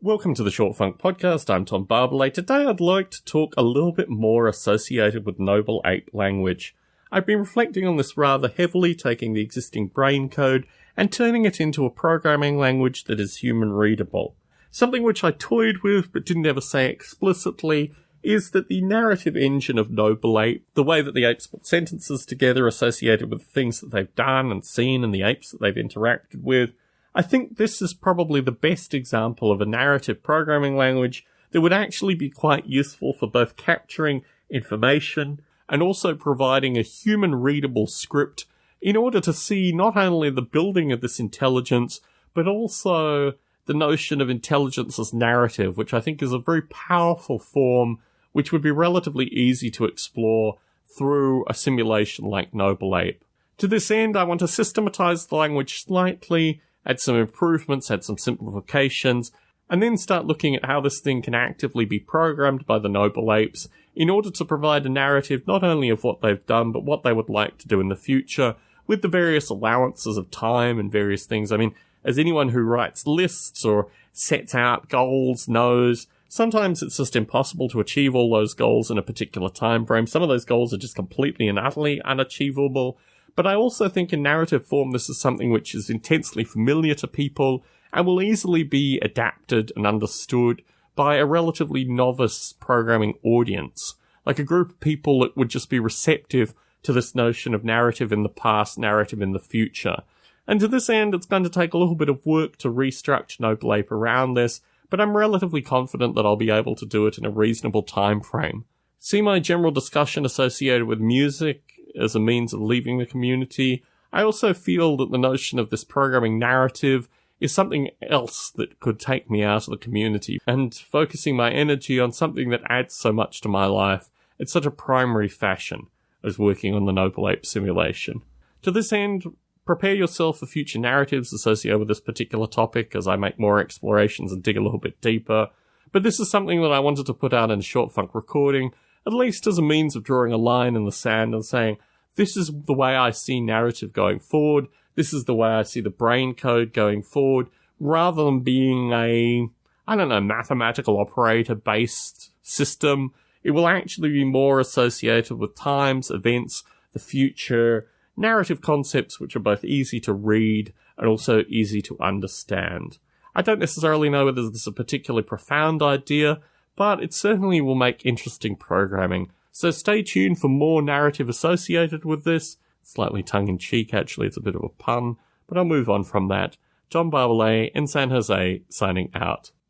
Welcome to the Short Funk Podcast. I'm Tom Barbalet. Today I'd like to talk a little bit more associated with Noble Ape language. I've been reflecting on this rather heavily, taking the existing brain code and turning it into a programming language that is human readable. Something which I toyed with but didn't ever say explicitly is that the narrative engine of Noble Ape, the way that the apes put sentences together associated with the things that they've done and seen and the apes that they've interacted with, I think this is probably the best example of a narrative programming language that would actually be quite useful for both capturing information and also providing a human-readable script in order to see not only the building of this intelligence, but also the notion of intelligence as narrative, which I think is a very powerful form which would be relatively easy to explore through a simulation like Noble Ape. To this end, I want to systematize the language slightly, add some improvements, add some simplifications, and then start looking at how this thing can actively be programmed by the Noble Apes in order to provide a narrative not only of what they've done, but what they would like to do in the future, with the various allowances of time and various things. I mean, as anyone who writes lists or sets out goals knows, sometimes it's just impossible to achieve all those goals in a particular time frame. Some of those goals are just completely and utterly unachievable. But I also think in narrative form this is something which is intensely familiar to people and will easily be adapted and understood by a relatively novice programming audience, like a group of people that would just be receptive to this notion of narrative in the past, narrative in the future. And to this end, it's going to take a little bit of work to restructure Noble Ape around this, but I'm relatively confident that I'll be able to do it in a reasonable time frame. See my general discussion associated with music as a means of leaving the community. I also feel that the notion of this programming narrative is something else that could take me out of the community, and focusing my energy on something that adds so much to my life in such a primary fashion as working on the Noble Ape simulation. To this end, prepare yourself for future narratives associated with this particular topic as I make more explorations and dig a little bit deeper. But this is something that I wanted to put out in a Short Funk recording, at least as a means of drawing a line in the sand and saying, this is the way I see narrative going forward, this is the way I see the brain code going forward, rather than being a, mathematical operator-based system. It will actually be more associated with times, events, the future, narrative concepts which are both easy to read and also easy to understand. I don't necessarily know whether this is a particularly profound idea, but it certainly will make interesting programming. So stay tuned for more narrative associated with this. Slightly tongue-in-cheek, actually, it's a bit of a pun, but I'll move on from that. Tom Barbalet in San Jose, signing out.